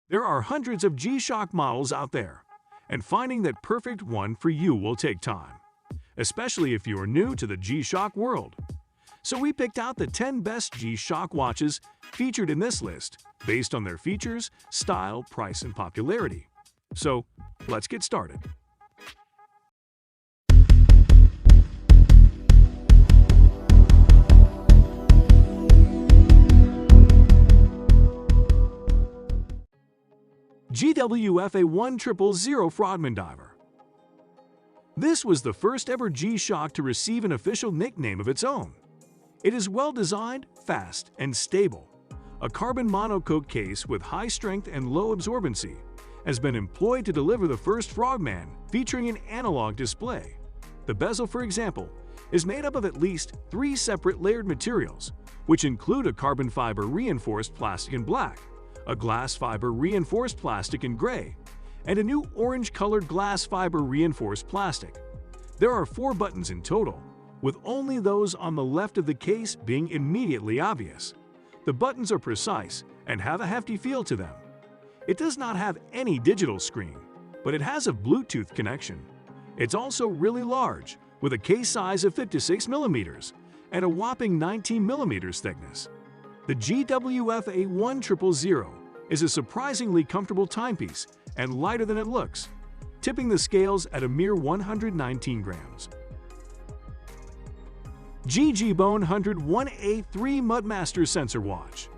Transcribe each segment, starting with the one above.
There are hundreds of G-Shock models out there, and finding that perfect one for you will take time, especially if you are new to the G-Shock world. So we picked out the 10 best G-Shock watches featured in this list based on their features, style, price, and popularity. So let's get started. GWF-A100 Frogman Diver. This was the first ever G-Shock to receive an official nickname of its own. It is well designed, fast, and stable. A carbon monocoque case with high strength and low absorbency has been employed to deliver the first Frogman, featuring an analog display. The bezel, for example, is made up of at least 3 separate layered materials, which include a carbon fiber reinforced plastic in black, a glass fiber reinforced plastic in gray, and a new orange-colored glass fiber reinforced plastic. There are 4 buttons in total, with only those on the left of the case being immediately obvious. The buttons are precise and have a hefty feel to them. It does not have any digital screen, but it has a Bluetooth connection. It's also really large, with a case size of 56 mm and a whopping 19 mm thickness. The GWF-A100 is a surprisingly comfortable timepiece and lighter than it looks, tipping the scales at a mere 119 grams. GG-Bone 101A3 Mudmaster Sensor Watch.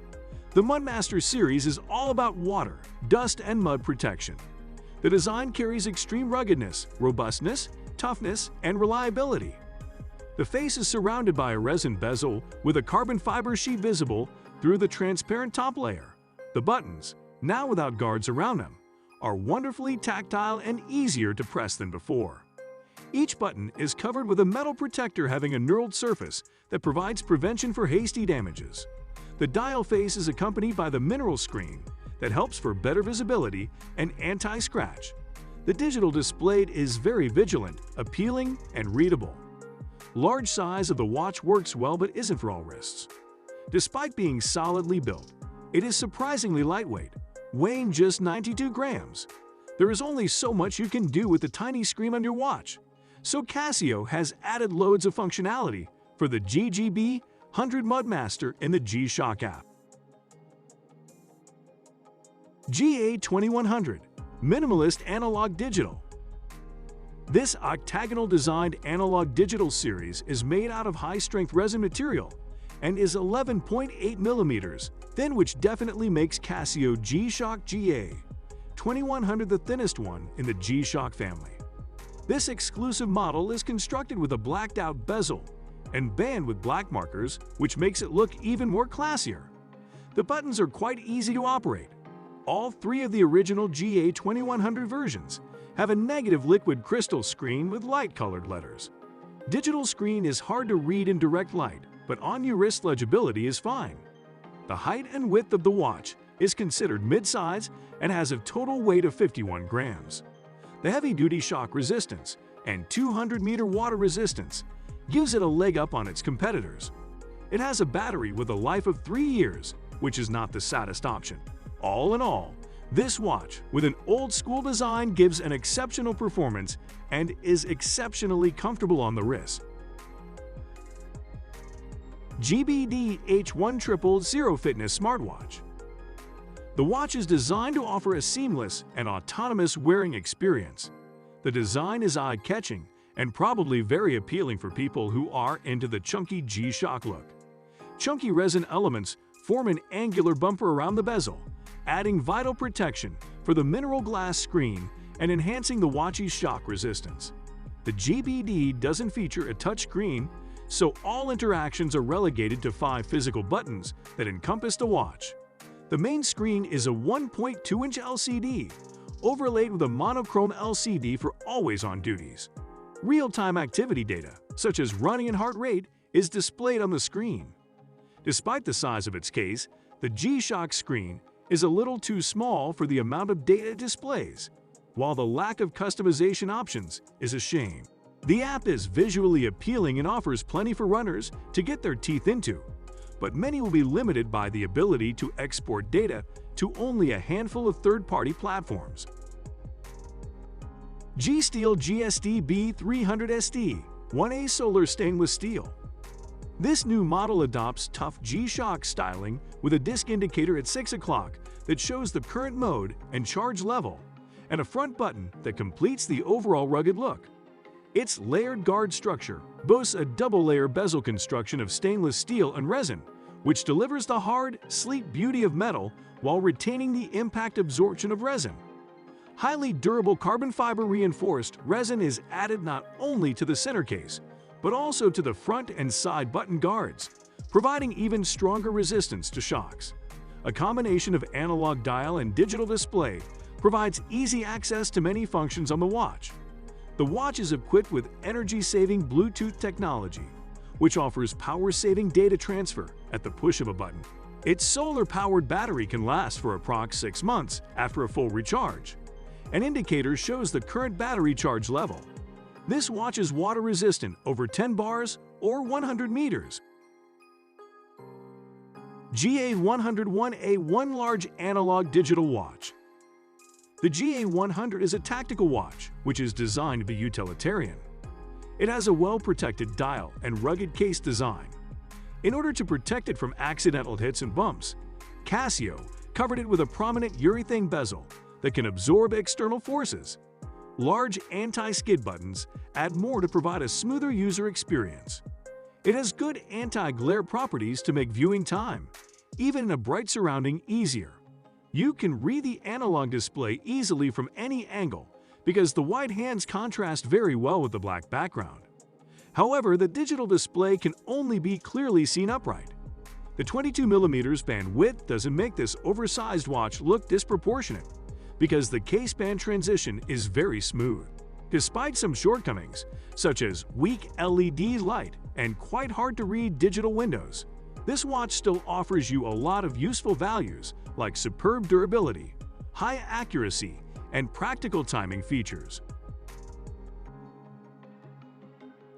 The Mudmaster series is all about water, dust, and mud protection. The design carries extreme ruggedness, robustness, toughness, and reliability. The face is surrounded by a resin bezel with a carbon fiber sheet visible through the transparent top layer. The buttons, now without guards around them, are wonderfully tactile and easier to press than before. Each button is covered with a metal protector having a knurled surface that provides prevention for hasty damages. The dial face is accompanied by the mineral screen that helps for better visibility and anti-scratch. The digital display is very vigilant, appealing, and readable. Large size of the watch works well but isn't for all wrists. Despite being solidly built, it is surprisingly lightweight, weighing just 92 grams. There is only so much you can do with the tiny screen on your watch, so Casio has added loads of functionality for the GGB-100 Mudmaster in the G-Shock app. GA-2100 Minimalist Analog Digital. This octagonal-designed analog-digital series is made out of high-strength resin material and is 11.8 mm thin, which definitely makes Casio G-Shock GA-2100 the thinnest one in the G-Shock family. This exclusive model is constructed with a blacked-out bezel and band with black markers, which makes it look even more classier. The buttons are quite easy to operate. All 3 of the original GA-2100 versions have a negative liquid crystal screen with light-colored letters. Digital screen is hard to read in direct light, but on your wrist legibility is fine. The height and width of the watch is considered mid-size and has a total weight of 51 grams. The heavy-duty shock resistance and 200-meter water resistance gives it a leg up on its competitors. It has a battery with a life of 3 years, which is not the saddest option. All in all, this watch, with an old-school design, gives an exceptional performance and is exceptionally comfortable on the wrist. GBD-H100 Fitness Smartwatch. The watch is designed to offer a seamless and autonomous wearing experience. The design is eye-catching and probably very appealing for people who are into the chunky G-Shock look. Chunky resin elements form an angular bumper around the bezel, adding vital protection for the mineral glass screen and enhancing the watch's shock resistance. The GBD doesn't feature a touchscreen, so all interactions are relegated to 5 physical buttons that encompass the watch. The main screen is a 1.2-inch LCD, overlaid with a monochrome LCD for always-on duties. Real-time activity data, such as running and heart rate, is displayed on the screen. Despite the size of its case, the G-Shock screen is a little too small for the amount of data it displays, while the lack of customization options is a shame. The app is visually appealing and offers plenty for runners to get their teeth into, but many will be limited by the ability to export data to only a handful of third-party platforms. G-Steel GSD B300SD 1A Solar Stainless Steel. This new model adopts tough G-Shock styling with a disc indicator at 6 o'clock that shows the current mode and charge level, and a front button that completes the overall rugged look. Its layered guard structure boasts a double-layer bezel construction of stainless steel and resin, which delivers the hard, sleek beauty of metal while retaining the impact absorption of resin. Highly durable carbon fiber reinforced resin is added not only to the center case, but also to the front and side button guards, providing even stronger resistance to shocks. A combination of analog dial and digital display provides easy access to many functions on the watch. The watch is equipped with energy-saving Bluetooth technology, which offers power-saving data transfer at the push of a button. Its solar-powered battery can last for approximately 6 months after a full recharge. An indicator shows the current battery charge level. This watch is water-resistant over 10 bars or 100 meters. GA101A1 Large Analog Digital Watch. The GA100 is a tactical watch, which is designed to be utilitarian. It has a well-protected dial and rugged case design. In order to protect it from accidental hits and bumps, Casio covered it with a prominent urethane bezel that can absorb external forces. Large anti-skid buttons add more to provide a smoother user experience. It has good anti-glare properties to make viewing time, even in a bright surrounding, easier. You can read the analog display easily from any angle because the white hands contrast very well with the black background. However, the digital display can only be clearly seen upright. The 22mm band width doesn't make this oversized watch look disproportionate because the case band transition is very smooth. Despite some shortcomings, such as weak LED light and quite hard-to-read digital windows, this watch still offers you a lot of useful values like superb durability, high accuracy, and practical timing features.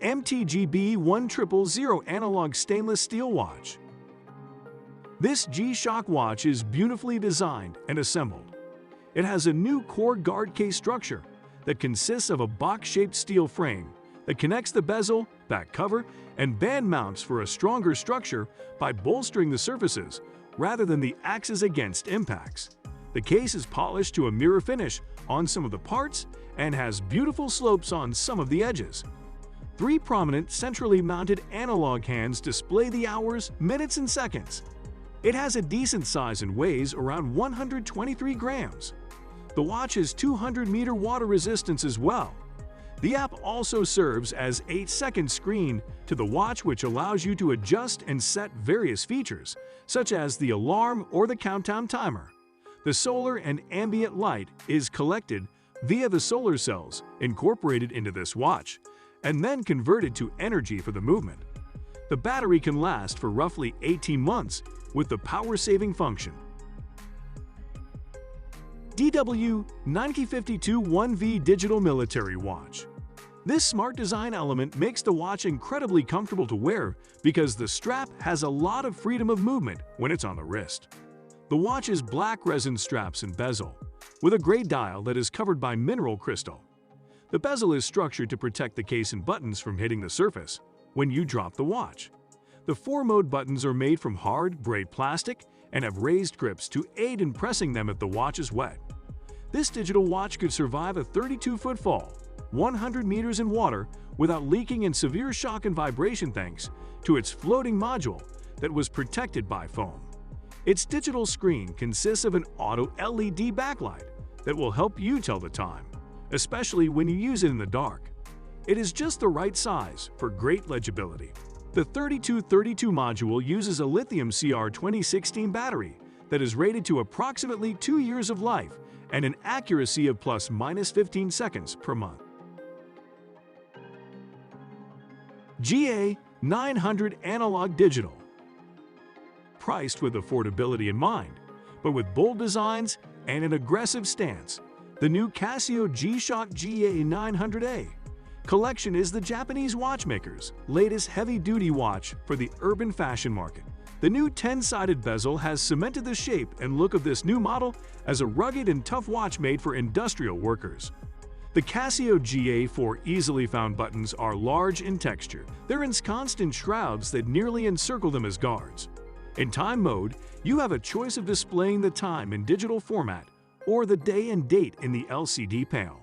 MTGB 1000 Analog Stainless Steel Watch. This G-Shock watch is beautifully designed and assembled. It has a new core guard case structure that consists of a box-shaped steel frame that connects the bezel, back cover, and band mounts for a stronger structure by bolstering the surfaces rather than the axis against impacts. The case is polished to a mirror finish on some of the parts and has beautiful slopes on some of the edges. 3 prominent centrally mounted analog hands display the hours, minutes, and seconds. It has a decent size and weighs around 123 grams. The watch has 200-meter water resistance as well. The app also serves as an 8-second screen to the watch, which allows you to adjust and set various features, such as the alarm or the countdown timer. The solar and ambient light is collected via the solar cells incorporated into this watch, and then converted to energy for the movement. The battery can last for roughly 18 months with the power-saving function. DW9052 1V Digital Military Watch. This smart design element makes the watch incredibly comfortable to wear because the strap has a lot of freedom of movement when it's on the wrist. The watch's black resin straps and bezel, with a gray dial that is covered by mineral crystal. The bezel is structured to protect the case and buttons from hitting the surface when you drop the watch. The 4-mode buttons are made from hard, braid plastic and have raised grips to aid in pressing them if the watch is wet. This digital watch could survive a 32-foot fall, 100 meters in water without leaking and severe shock and vibration thanks to its floating module that was protected by foam. Its digital screen consists of an auto LED backlight that will help you tell the time, especially when you use it in the dark. It is just the right size for great legibility. The 3232 module uses a lithium CR 2016 battery that is rated to approximately 2 years of life and an accuracy of ±15 seconds per month. GA900 Analog Digital. Priced with affordability in mind, but with bold designs and an aggressive stance, the new Casio G-Shock GA900A collection is the Japanese watchmaker's latest heavy-duty watch for the urban fashion market. The new 10-sided bezel has cemented the shape and look of this new model as a rugged and tough watch made for industrial workers. The Casio GA4 easily found buttons are large in texture. They're ensconced in shrouds that nearly encircle them as guards. In time mode, you have a choice of displaying the time in digital format or the day and date in the LCD panel.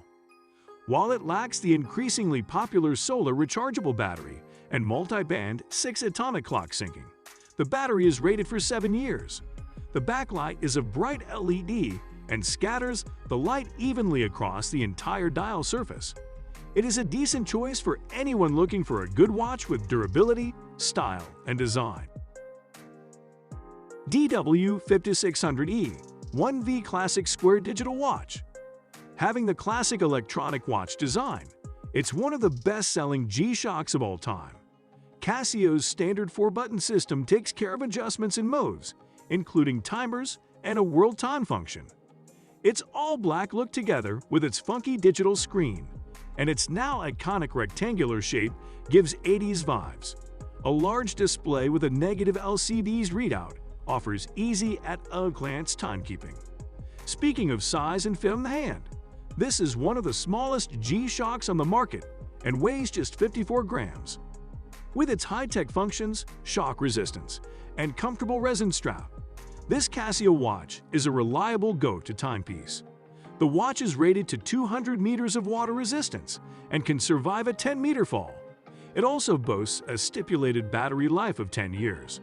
While it lacks the increasingly popular solar rechargeable battery and multi-band 6-atomic clock syncing, the battery is rated for 7 years. The backlight is a bright LED and scatters the light evenly across the entire dial surface. It is a decent choice for anyone looking for a good watch with durability, style, and design. DW5600E 1V Classic Square Digital Watch. Having the classic electronic watch design, it's one of the best-selling G-Shocks of all time. Casio's standard 4-button system takes care of adjustments in modes, including timers and a world time function. Its all-black look together with its funky digital screen, and its now iconic rectangular shape gives 80s vibes. A large display with a negative LCD's readout offers easy at-a-glance timekeeping. Speaking of size and fit on the hand, this is one of the smallest G-Shocks on the market and weighs just 54 grams. With its high-tech functions, shock resistance, and comfortable resin strap, this Casio watch is a reliable go-to timepiece. The watch is rated to 200 meters of water resistance and can survive a 10-meter fall. It also boasts a stipulated battery life of 10 years.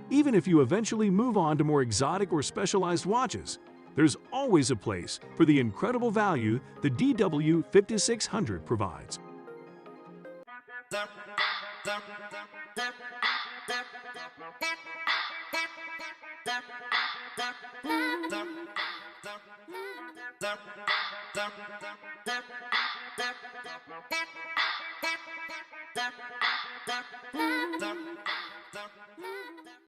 Even if you eventually move on to more exotic or specialized watches, there's always a place for the incredible value the DW5600 provides.